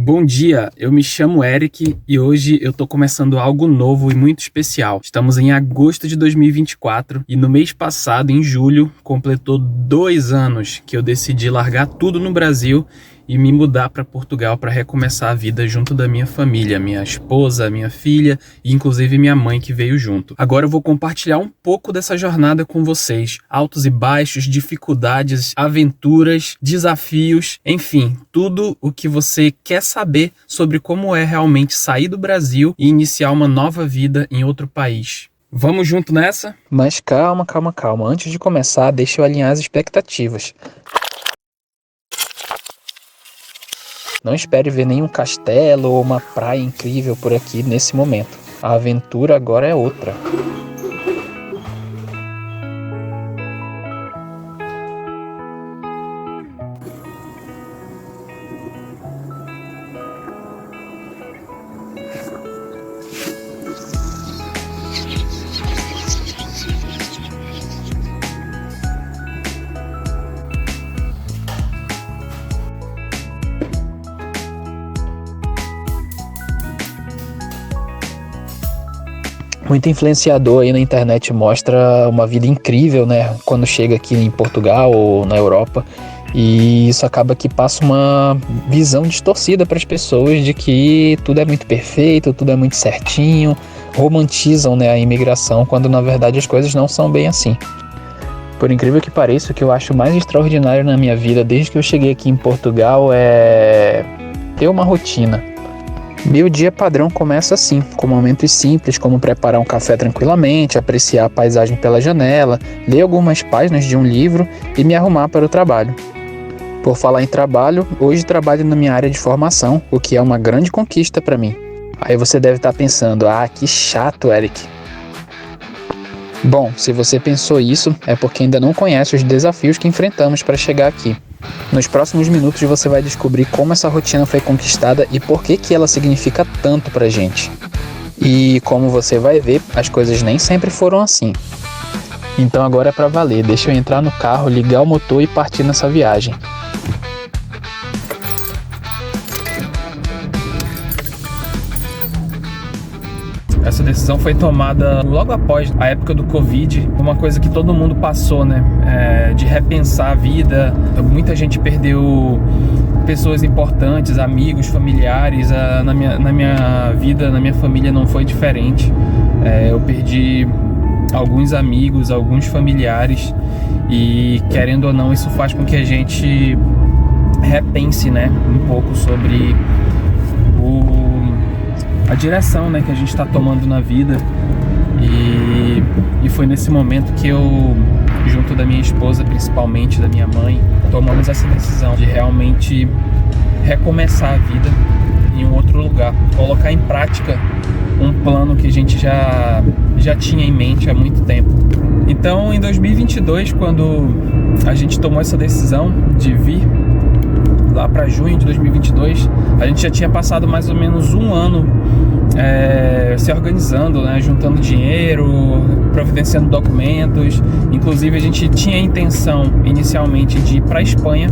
Bom dia, eu me chamo Eric e hoje eu tô começando algo novo e muito especial. Estamos em agosto de 2024 e no mês passado, em julho, completou 2 anos que eu decidi largar tudo no Brasil e me mudar para Portugal para recomeçar a vida junto da minha família, minha esposa, minha filha e inclusive minha mãe que veio junto. Agora eu vou compartilhar um pouco dessa jornada com vocês, altos e baixos, dificuldades, aventuras, desafios, enfim, tudo o que você quer saber sobre como é realmente sair do Brasil e iniciar uma nova vida em outro país. Vamos junto nessa? Mas calma. Antes de começar, deixa eu alinhar as expectativas. Não espere ver nenhum castelo ou uma praia incrível por aqui nesse momento. A aventura agora é outra. Muito influenciador aí na internet mostra uma vida incrível, né? Quando chega aqui em Portugal ou na Europa. E isso acaba que passa uma visão distorcida para as pessoas de que tudo é muito perfeito, tudo é muito certinho. Romantizam, né, a imigração, quando na verdade as coisas não são bem assim. Por incrível que pareça, o que eu acho mais extraordinário na minha vida desde que eu cheguei aqui em Portugal é ter uma rotina. Meu dia padrão começa assim, com momentos simples como preparar um café tranquilamente, apreciar a paisagem pela janela, ler algumas páginas de um livro e me arrumar para o trabalho. Por falar em trabalho, hoje trabalho na minha área de formação, o que é uma grande conquista para mim. Aí você deve estar pensando, que chato, Eric. Bom, se você pensou isso, é porque ainda não conhece os desafios que enfrentamos para chegar aqui. Nos próximos minutos você vai descobrir como essa rotina foi conquistada e por que ela significa tanto pra gente. E como você vai ver, as coisas nem sempre foram assim. Então agora é pra valer, deixa eu entrar no carro, ligar o motor e partir nessa viagem. Essa decisão foi tomada logo após a época do Covid, uma coisa que todo mundo passou, né? De repensar a vida. Muita gente perdeu pessoas importantes, amigos, familiares. Na minha vida, na minha família não foi diferente. Eu perdi alguns amigos, alguns familiares e, querendo ou não, isso faz com que a gente repense, né, um pouco sobre a direção, né, que a gente está tomando na vida. E foi nesse momento que eu, junto da minha esposa, principalmente da minha mãe, tomamos essa decisão de realmente recomeçar a vida em um outro lugar, colocar em prática um plano que a gente já tinha em mente há muito tempo. Então, em 2022, quando a gente tomou essa decisão de vir, lá para junho de 2022, a gente já tinha passado mais ou menos um ano se organizando, né, juntando dinheiro, providenciando documentos. Inclusive a gente tinha a intenção inicialmente de ir para a Espanha.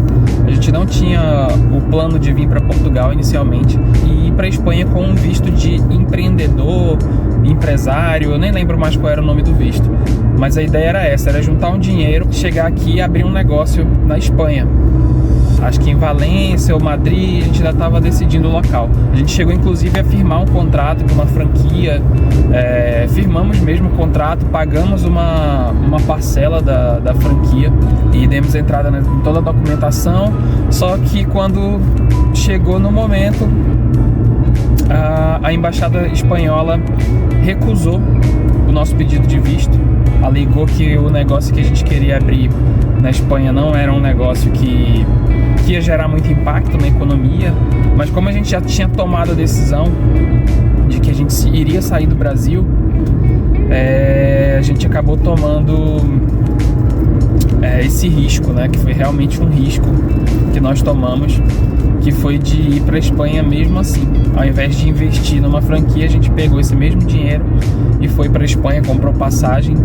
A gente não tinha o plano de vir para Portugal inicialmente e ir para a Espanha com um visto de empreendedor, empresário. Eu nem lembro mais qual era o nome do visto, mas a ideia era essa, era juntar um dinheiro, chegar aqui e abrir um negócio na Espanha. Acho que em Valência ou Madrid, a gente ainda estava decidindo o local. A gente chegou inclusive a firmar um contrato com uma franquia, firmamos mesmo o contrato, pagamos uma parcela da franquia e demos entrada em toda a documentação. Só que quando chegou no momento, a embaixada espanhola recusou o nosso pedido de visto, alegou que o negócio que a gente queria abrir na Espanha não era um negócio que ia gerar muito impacto na economia, mas como a gente já tinha tomado a decisão de que a gente iria sair do Brasil, a gente acabou tomando esse risco, né, que foi realmente um risco que nós tomamos, que foi de ir para a Espanha mesmo assim. Ao invés de investir numa franquia, a gente pegou esse mesmo dinheiro e foi para a Espanha, comprou passagem,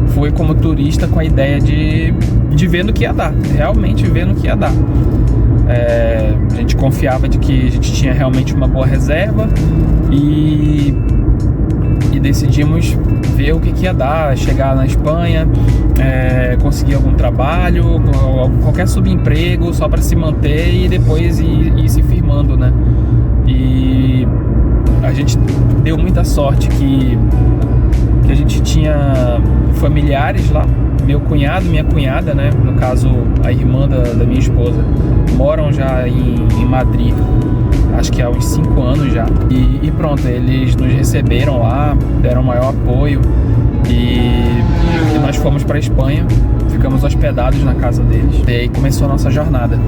foi como turista com a ideia de ver no que ia dar, realmente ver no que ia dar. A gente confiava de que a gente tinha realmente uma boa reserva e decidimos ver o que ia dar, chegar na Espanha, conseguir algum trabalho, qualquer subemprego só para se manter e depois ir se firmando, né? E a gente deu muita sorte que a gente tinha familiares lá. Meu cunhado e minha cunhada, né? No caso, a irmã da minha esposa, moram já em Madrid, acho que há uns 5 anos já. E pronto, eles nos receberam lá, deram maior apoio e nós fomos para a Espanha, ficamos hospedados na casa deles. E aí começou a nossa jornada.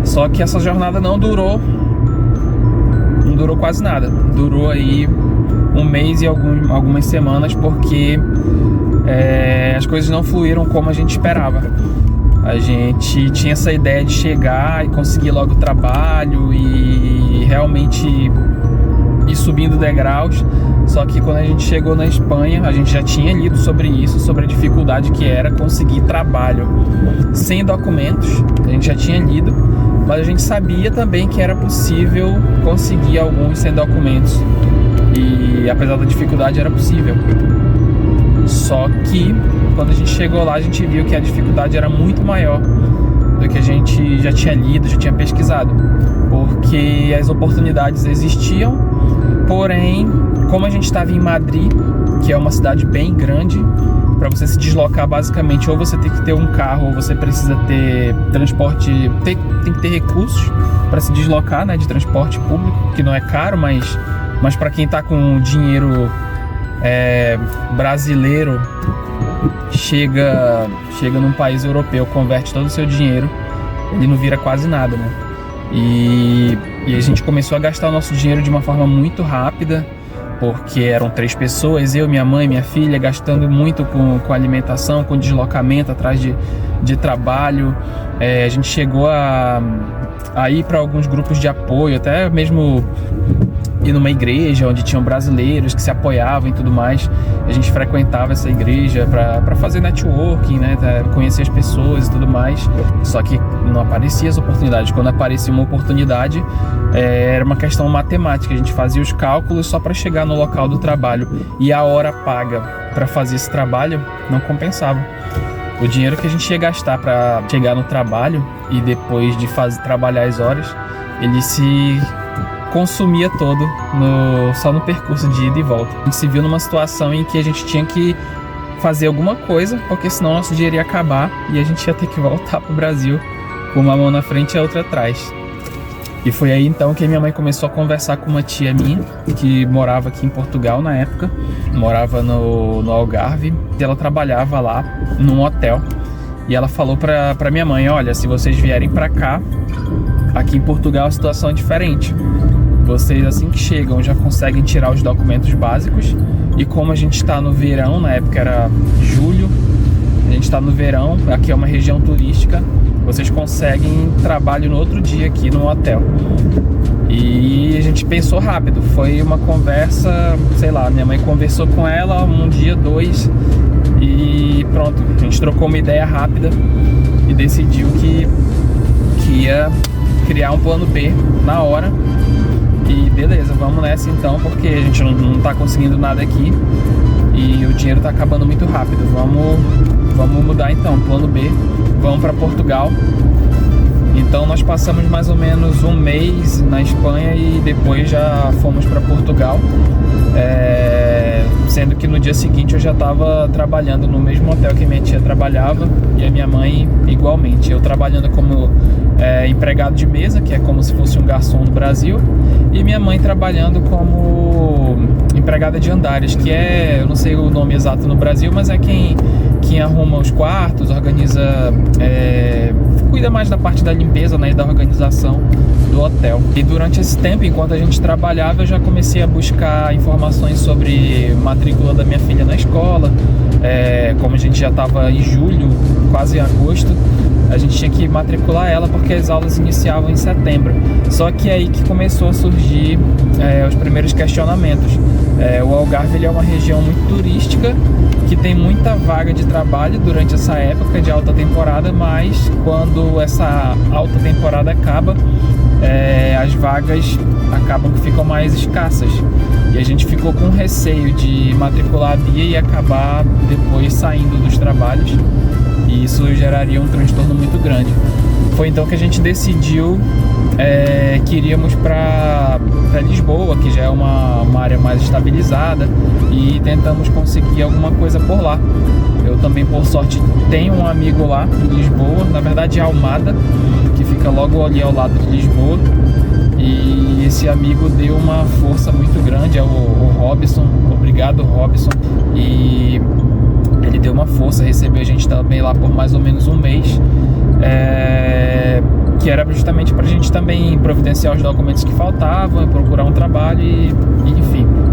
Só que essa jornada não durou quase nada. Durou aí um mês e algumas semanas, porque as coisas não fluíram como a gente esperava. A gente tinha essa ideia de chegar e conseguir logo o trabalho e realmente ir subindo degraus. Só que quando a gente chegou na Espanha, a gente já tinha lido sobre isso, sobre a dificuldade que era conseguir trabalho sem documentos. A gente já tinha lido, mas a gente sabia também que era possível conseguir alguns sem documentos. E apesar da dificuldade, era possível. Só que quando a gente chegou lá, a gente viu que a dificuldade era muito maior do que a gente já tinha lido, já tinha pesquisado, porque as oportunidades existiam, porém, como a gente estava em Madrid, que é uma cidade bem grande, para você se deslocar basicamente, ou você tem que ter um carro, ou você precisa ter transporte, tem que ter recursos para se deslocar, né, de transporte público, que não é caro, mas para quem está com dinheiro brasileiro, chega num país europeu, converte todo o seu dinheiro, ele não vira quase nada, né? E a gente começou a gastar o nosso dinheiro de uma forma muito rápida, porque eram 3 pessoas, eu, minha mãe, minha filha, gastando muito com alimentação, com deslocamento atrás de trabalho. A gente chegou a ir para alguns grupos de apoio, até mesmo ir numa igreja onde tinham brasileiros que se apoiavam e tudo mais. A gente frequentava essa igreja para fazer networking, né, conhecer as pessoas e tudo mais. Só que não apareciam as oportunidades. Quando aparecia uma oportunidade, era uma questão matemática. A gente fazia os cálculos só para chegar no local do trabalho, e a hora paga para fazer esse trabalho não compensava. O dinheiro que a gente ia gastar para chegar no trabalho e depois de trabalhar as horas, ele se consumia todo só no percurso de ida e volta. A gente se viu numa situação em que a gente tinha que fazer alguma coisa, porque senão nosso dinheiro ia acabar e a gente ia ter que voltar pro Brasil com uma mão na frente e a outra atrás. E foi aí então que minha mãe começou a conversar com uma tia minha, que morava aqui em Portugal na época, morava no Algarve, e ela trabalhava lá num hotel. E ela falou pra minha mãe: olha, se vocês vierem pra cá, aqui em Portugal a situação é diferente. Vocês, assim que chegam, já conseguem tirar os documentos básicos. E como a gente está no verão, na época era julho, a gente está no verão, aqui é uma região turística, vocês conseguem trabalho no outro dia aqui no hotel. E a gente pensou rápido, foi uma conversa, sei lá, minha mãe conversou com ela um dia, 2, e pronto, a gente trocou uma ideia rápida e decidiu que ia criar um plano B na hora. E beleza, vamos nessa então, porque a gente não tá conseguindo nada aqui e o dinheiro tá acabando muito rápido. Vamos mudar então, plano B, vamos para Portugal. Então nós passamos mais ou menos um mês na Espanha e depois já fomos para Portugal, sendo que no dia seguinte eu já estava trabalhando no mesmo hotel que minha tia trabalhava e a minha mãe igualmente. Eu trabalhando como empregado de mesa, que é como se fosse um garçom no Brasil, e minha mãe trabalhando como empregada de andares, que eu não sei o nome exato no Brasil, mas é quem arruma os quartos, organiza, cuida mais da parte da limpeza, né, e da organização do hotel. E durante esse tempo, enquanto a gente trabalhava, eu já comecei a buscar informações sobre matrícula da minha filha na escola. Como a gente já estava em julho, quase em agosto, a gente tinha que matricular ela porque as aulas iniciavam em setembro. Só que é aí que começou a surgir os primeiros questionamentos. O Algarve ele é uma região muito turística que tem muita vaga de trabalho durante essa época de alta temporada, mas quando essa alta temporada acaba, as vagas acabam que ficam mais escassas. E a gente ficou com receio de matricular a Bia e acabar depois saindo dos trabalhos, e isso geraria um transtorno muito grande. Foi então que a gente decidiu que iríamos para Lisboa, que já é uma área mais estabilizada, e tentamos conseguir alguma coisa por lá. Eu também, por sorte, tenho um amigo lá em Lisboa, na verdade é Almada, que fica logo ali ao lado de Lisboa, e esse amigo deu uma força muito grande, é o Robson. Obrigado, Robson. E ele deu uma força, recebeu a gente também lá por mais ou menos um mês, que era justamente para a gente também providenciar os documentos que faltavam, procurar um trabalho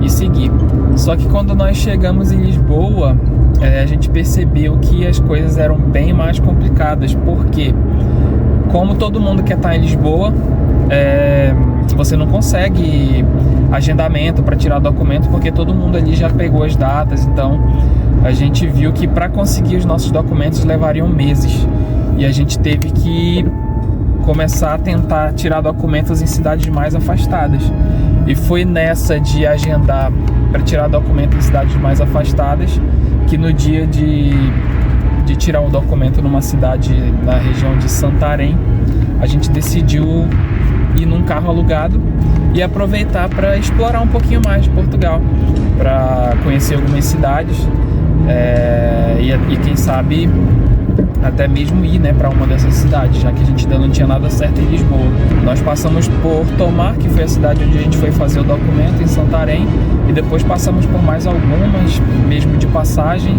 e seguir. Só que quando nós chegamos em Lisboa, a gente percebeu que as coisas eram bem mais complicadas, porque como todo mundo quer estar em Lisboa, você não consegue agendamento para tirar documento, porque todo mundo ali já pegou as datas. Então a gente viu que para conseguir os nossos documentos levariam meses, e a gente teve que começar a tentar tirar documentos em cidades mais afastadas. E foi nessa de agendar para tirar documento em cidades mais afastadas que no dia de tirar um documento numa cidade na região de Santarém, a gente decidiu ir num carro alugado e aproveitar para explorar um pouquinho mais de Portugal, para conhecer algumas cidades, e quem sabe até mesmo ir, para uma dessas cidades, já que a gente ainda não tinha nada certo em Lisboa. Nós passamos por Tomar, que foi a cidade onde a gente foi fazer o documento, em Santarém, e depois passamos por mais algumas, mesmo de passagem,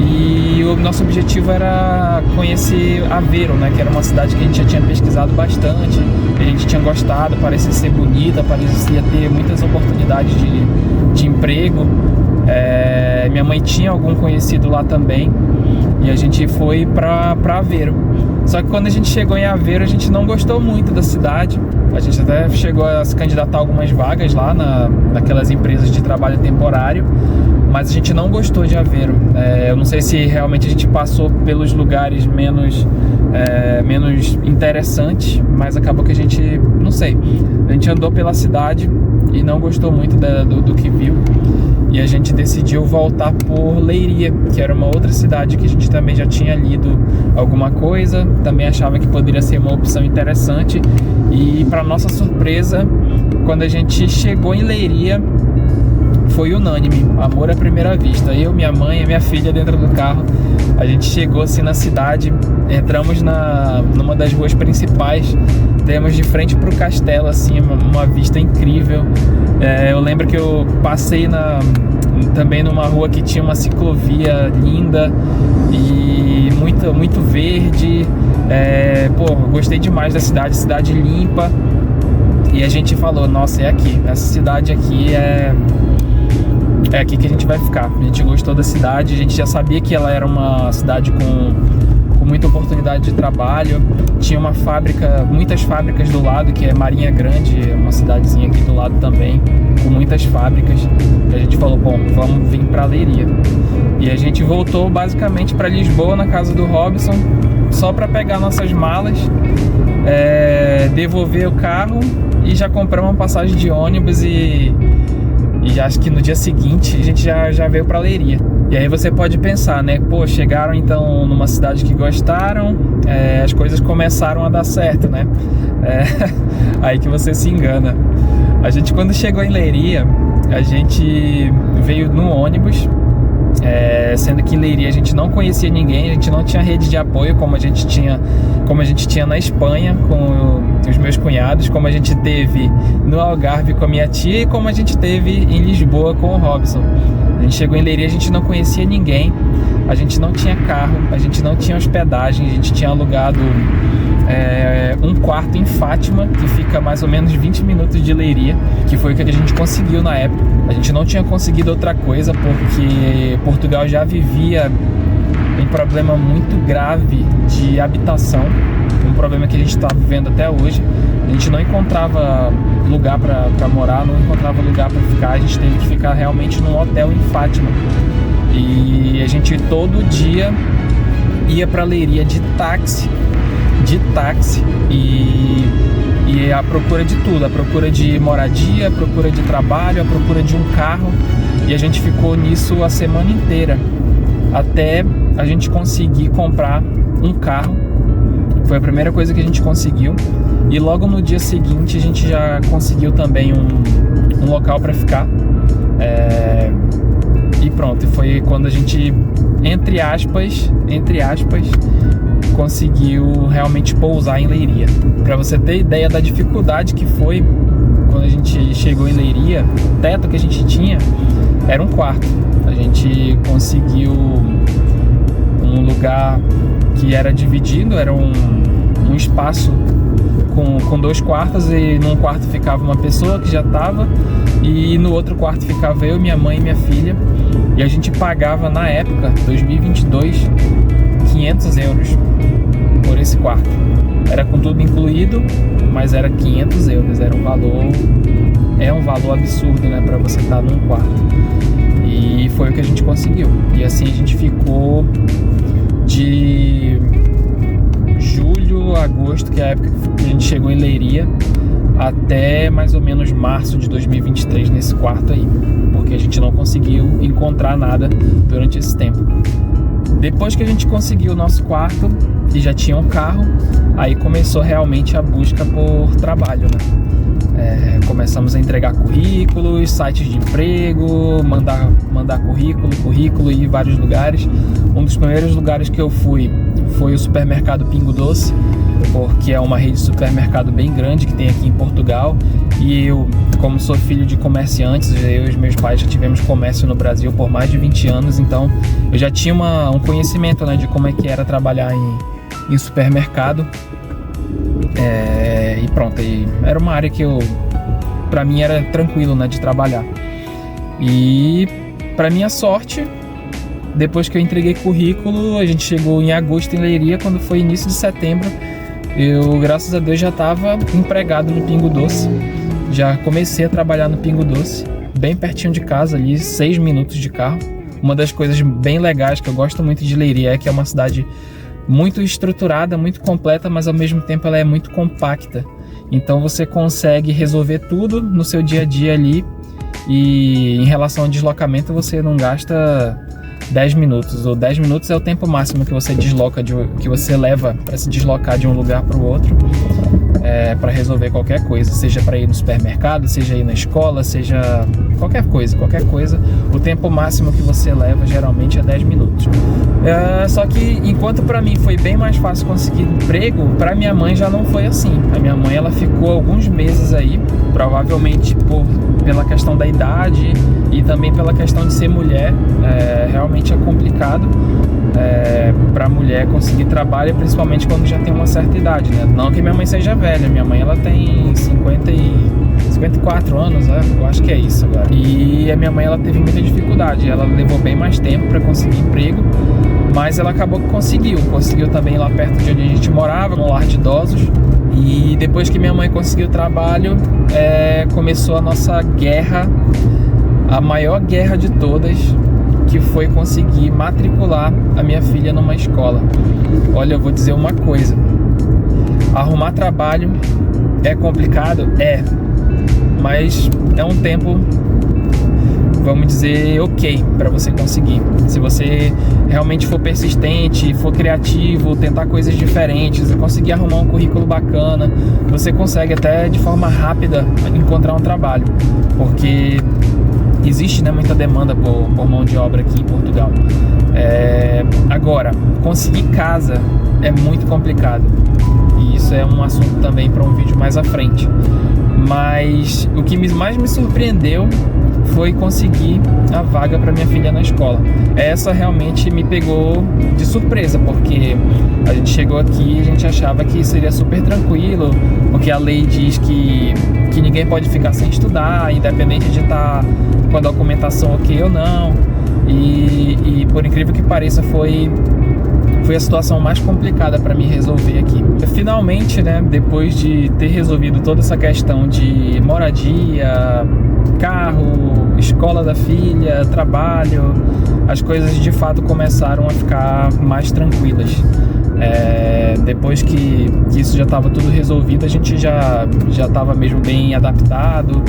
e o nosso objetivo era conhecer Aveiro, que era uma cidade que a gente já tinha pesquisado bastante, a gente tinha gostado, parecia ser bonita, parecia ter muitas oportunidades de emprego. Minha mãe tinha algum conhecido lá também, e a gente foi para Aveiro. Só que quando a gente chegou em Aveiro, a gente não gostou muito da cidade. A gente até chegou a se candidatar a algumas vagas lá naquelas empresas de trabalho temporário, mas a gente não gostou de Aveiro. Eu não sei se realmente a gente passou pelos lugares menos interessantes, mas acabou que a gente, não sei, a gente andou pela cidade e não gostou muito do que viu. E a gente decidiu voltar por Leiria, que era uma outra cidade que a gente também já tinha lido alguma coisa, também achava que poderia ser uma opção interessante. E para nossa surpresa, quando a gente chegou em Leiria, foi unânime, amor à primeira vista. Eu, minha mãe e minha filha dentro do carro, a gente chegou assim na cidade, entramos numa das ruas principais, demos de frente para o castelo, assim, uma vista incrível. Eu lembro que eu passei também numa rua que tinha uma ciclovia linda e muito verde. Gostei demais da cidade limpa. E a gente falou, nossa, é aqui, essa cidade aqui é aqui que a gente vai ficar. A gente gostou da cidade, a gente já sabia que ela era uma cidade com muita oportunidade de trabalho. Tinha muitas fábricas do lado, que é Marinha Grande, uma cidadezinha aqui do lado também, com muitas fábricas. E a gente falou, bom, vamos vir para Leiria. E a gente voltou basicamente para Lisboa, na casa do Robson, só para pegar nossas malas, devolver o carro, e já compramos uma passagem de ônibus e acho que no dia seguinte a gente já veio para Leiria. E aí você pode pensar, chegaram então numa cidade que gostaram, as coisas começaram a dar certo, aí que você se engana. A gente, quando chegou em Leiria, a gente veio no ônibus, sendo que em Leiria a gente não conhecia ninguém, a gente não tinha rede de apoio como a gente tinha na Espanha com os meus cunhados, como a gente teve no Algarve com a minha tia e como a gente teve em Lisboa com o Robson. A gente chegou em Leiria, a gente não conhecia ninguém, a gente não tinha carro, a gente não tinha hospedagem, a gente tinha alugado um quarto em Fátima, que fica mais ou menos 20 minutos de Leiria, que foi o que a gente conseguiu na época. A gente não tinha conseguido outra coisa, porque Portugal já vivia um problema muito grave de habitação, um problema que a gente está vivendo até hoje. A gente não encontrava lugar para morar, não encontrava lugar para ficar, a gente teve que ficar realmente num hotel em Fátima. E a gente todo dia ia para Leiria de táxi e à procura de tudo, à procura de moradia, à procura de trabalho, à procura de um carro. E a gente ficou nisso a semana inteira, até a gente conseguir comprar um carro. Foi a primeira coisa que a gente conseguiu. E logo no dia seguinte a gente já conseguiu também um local para ficar. E pronto, foi quando a gente, entre aspas, conseguiu realmente pousar em Leiria. Para você ter ideia da dificuldade que foi quando a gente chegou em Leiria, o teto que a gente tinha era um quarto. A gente conseguiu um lugar que era dividido, era um espaço com 2 quartos, e num quarto ficava uma pessoa que já estava, e no outro quarto ficava eu, minha mãe e minha filha. E a gente pagava na época, 2022, 500 euros por esse quarto. Era com tudo incluído, mas era 500 euros, era um valor absurdo, né, para você estar num quarto. E foi o que a gente conseguiu. E assim a gente ficou de julho a agosto, que é a época que a gente chegou em Leiria, até mais ou menos março de 2023 nesse quarto aí, porque a gente não conseguiu encontrar nada durante esse tempo. Depois que a gente conseguiu o nosso quarto e já tinha um carro, aí começou realmente a busca por trabalho, né? Começamos a entregar currículos, sites de emprego, mandar currículo e ir em vários lugares. Um dos primeiros lugares que eu fui foi o supermercado Pingo Doce, porque é uma rede de supermercado bem grande que tem aqui em Portugal. E eu, como sou filho de comerciantes, eu e os meus pais já tivemos comércio no Brasil por mais de 20 anos, então eu já tinha um conhecimento, né, de como é que era trabalhar em supermercado. E pronto, e era uma área que pra mim era tranquilo, né, de trabalhar. E pra minha sorte, depois que eu entreguei currículo, a gente chegou em agosto em Leiria. Quando foi início de setembro, eu, graças a Deus, já estava empregado no Pingo Doce. Já comecei a trabalhar no Pingo Doce, bem pertinho de casa, ali 6 minutos de carro. Uma das coisas bem legais que eu gosto muito de Leiria é que é uma cidade muito estruturada, muito completa, mas ao mesmo tempo ela é muito compacta. Então você consegue resolver tudo no seu dia a dia ali, e em relação ao deslocamento você não gasta 10 minutos, ou 10 minutos é o tempo máximo que você que você leva para se deslocar de um lugar para o outro, para resolver qualquer coisa, seja para ir no supermercado, seja ir na escola, seja qualquer coisa. O tempo máximo que você leva geralmente é 10 minutos. Só que enquanto para mim foi bem mais fácil conseguir emprego, para minha mãe já não foi assim. A minha mãe, ela ficou alguns meses aí, provavelmente pela questão da idade e também pela questão de ser mulher. Realmente é complicado para mulher conseguir trabalho, principalmente quando já tem uma certa idade, né? Não que minha mãe seja velha, minha mãe ela tem 54 anos, eu acho que é isso agora. E a minha mãe, ela teve muita dificuldade, ela levou bem mais tempo para conseguir emprego, mas ela acabou que conseguiu também lá perto de onde a gente morava, no lar de idosos. E depois que minha mãe conseguiu trabalho, começou a nossa guerra, a maior guerra de todas, que foi conseguir matricular a minha filha numa escola. Olha, eu vou dizer uma coisa: arrumar trabalho é complicado? Mas é um tempo, vamos dizer, ok para você conseguir. Se você realmente for persistente, for criativo, tentar coisas diferentes e conseguir arrumar um currículo bacana, você consegue até de forma rápida encontrar um trabalho, porque existe, né, muita demanda por mão de obra aqui em Portugal. Agora, conseguir casa é muito complicado, e isso é um assunto também para um vídeo mais à frente. Mas o que mais me surpreendeu foi conseguir a vaga para minha filha na escola. Essa realmente me pegou de surpresa, porque a gente chegou aqui e a gente achava que seria super tranquilo, porque a lei diz que ninguém pode ficar sem estudar, independente de estar com a documentação ok ou não. E por incrível que pareça, foi a situação mais complicada para mim resolver aqui. Finalmente, né, depois de ter resolvido toda essa questão de moradia, carro escola da filha, trabalho, as coisas de fato começaram a ficar mais tranquilas. Depois que isso já estava tudo resolvido, a gente já estava mesmo bem adaptado.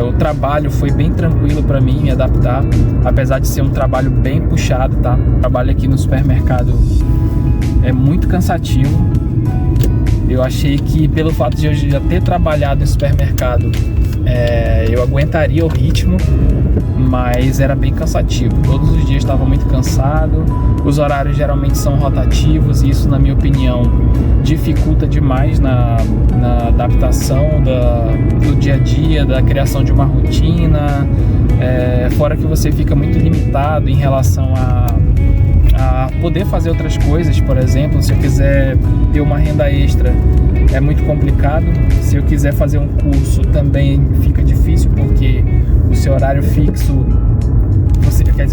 O trabalho foi bem tranquilo para mim me adaptar, apesar de ser um trabalho bem puxado, tá? O trabalho aqui no supermercado é muito cansativo. Eu achei que pelo fato de eu já ter trabalhado em supermercado, eu aguentaria o ritmo, mas era bem cansativo. Todos os dias estava muito cansado. Os horários geralmente são rotativos e isso, na minha opinião, dificulta demais na adaptação do dia a dia, da criação de uma rotina. Fora que você fica muito limitado em relação a poder fazer outras coisas. Por exemplo, se eu quiser ter uma renda extra, é muito complicado. Se eu quiser fazer um curso, também fica difícil, porque o seu horário fixo,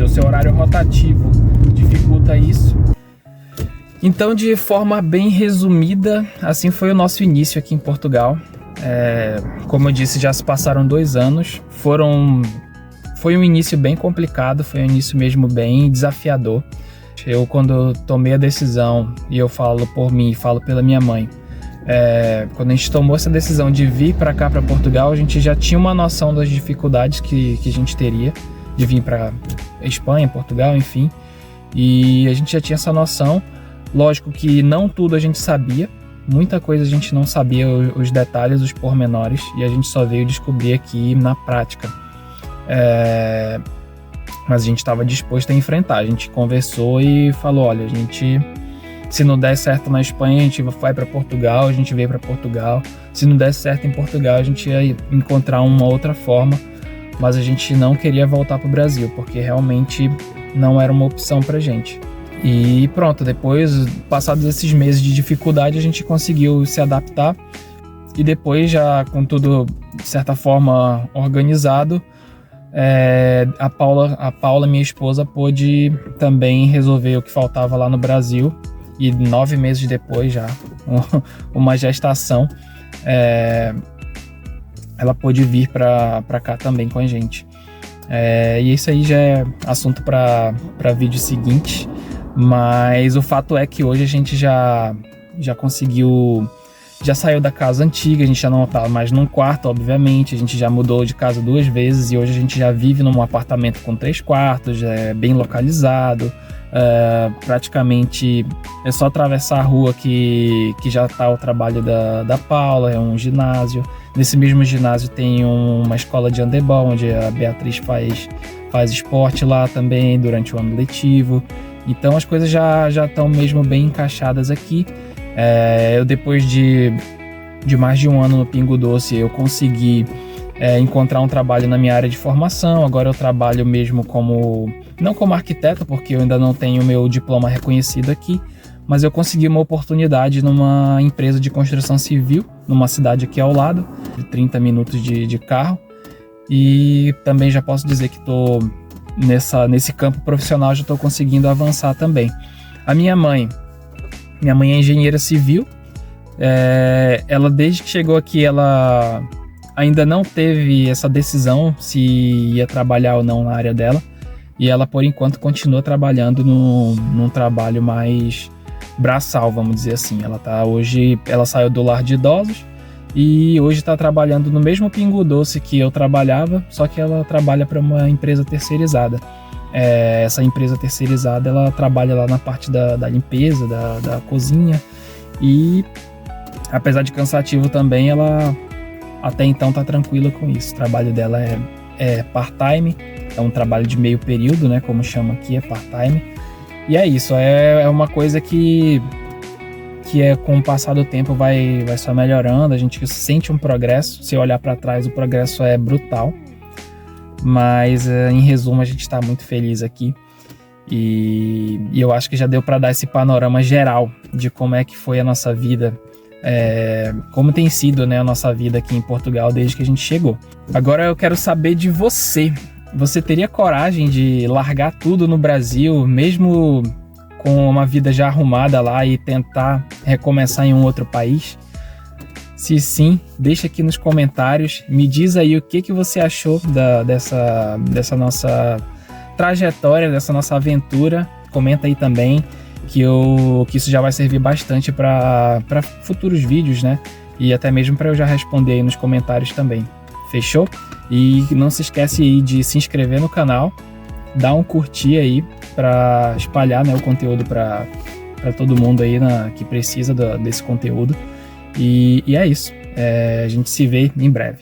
o seu horário rotativo dificulta isso. Então, de forma bem resumida, assim foi o nosso início aqui em Portugal. Como eu disse, já se passaram 2 anos. Foi um início bem complicado, foi um início mesmo bem desafiador. Eu, quando tomei a decisão, e eu falo por mim, falo pela minha mãe, quando a gente tomou essa decisão de vir para cá, para Portugal, a gente já tinha uma noção das dificuldades que a gente teria de vir para Espanha, Portugal, enfim, e a gente já tinha essa noção. Lógico que não tudo a gente sabia, muita coisa a gente não sabia, os detalhes, os pormenores, e a gente só veio descobrir aqui na prática. Mas a gente estava disposto a enfrentar. A gente conversou e falou: olha, se não der certo na Espanha, a gente vai para Portugal, a gente veio para Portugal. Se não der certo em Portugal, a gente ia encontrar uma outra forma, mas a gente não queria voltar para o Brasil, porque realmente não era uma opção para a gente. E pronto, depois, passados esses meses de dificuldade, a gente conseguiu se adaptar, e depois, já com tudo de certa forma organizado, a Paula, minha esposa, pôde também resolver o que faltava lá no Brasil, e 9 meses depois, já uma gestação, ela pôde vir para cá também com a gente. E isso aí já é assunto para vídeo seguinte, mas o fato é que hoje a gente já conseguiu, já saiu da casa antiga, a gente já não está mais num quarto, obviamente, a gente já mudou de casa 2 vezes e hoje a gente já vive num apartamento com 3 quartos, bem localizado. Praticamente é só atravessar a rua que já está o trabalho da Paula, é um ginásio. Nesse mesmo ginásio tem uma escola de handebol, onde a Beatriz faz esporte lá também durante o ano letivo. Então as coisas já estão mesmo bem encaixadas aqui. Eu, depois de mais de 1 ano no Pingo Doce, eu consegui encontrar um trabalho na minha área de formação. Agora eu trabalho mesmo não como arquiteto, porque eu ainda não tenho meu diploma reconhecido aqui, mas eu consegui uma oportunidade numa empresa de construção civil, numa cidade aqui ao lado, de 30 minutos de carro, e também já posso dizer que estou nesse campo profissional, já estou conseguindo avançar também. A minha mãe é engenheira civil. Ela, desde que chegou aqui, ela ainda não teve essa decisão se ia trabalhar ou não na área dela, e ela, por enquanto, continua trabalhando num trabalho mais braçal, vamos dizer assim. Ela saiu do lar de idosos e hoje está trabalhando no mesmo Pingo Doce que eu trabalhava, só que ela trabalha para uma empresa terceirizada. Essa empresa terceirizada, ela trabalha lá na parte da limpeza, da cozinha, e apesar de cansativo também, ela até então está tranquila com isso. O trabalho dela é part-time, é um trabalho de meio período, né, como chama aqui, é part-time. E é isso, é uma coisa que com o passar do tempo vai só melhorando. A gente sente um progresso. Se olhar para trás, o progresso é brutal. Mas, em resumo, a gente está muito feliz aqui. E eu acho que já deu para dar esse panorama geral de como é que foi a nossa vida, como tem sido, né, a nossa vida aqui em Portugal desde que a gente chegou. Agora eu quero saber de você. Você teria coragem de largar tudo no Brasil, mesmo com uma vida já arrumada lá, e tentar recomeçar em um outro país? Se sim, deixa aqui nos comentários, me diz aí o que você achou dessa nossa trajetória, dessa nossa aventura. Comenta aí também, que isso já vai servir bastante para futuros vídeos, né? E até mesmo para eu já responder aí nos comentários também. Fechou? E não se esquece aí de se inscrever no canal, dar um curtir aí para espalhar, né, o conteúdo para todo mundo aí que precisa desse conteúdo. E é isso. A gente se vê em breve.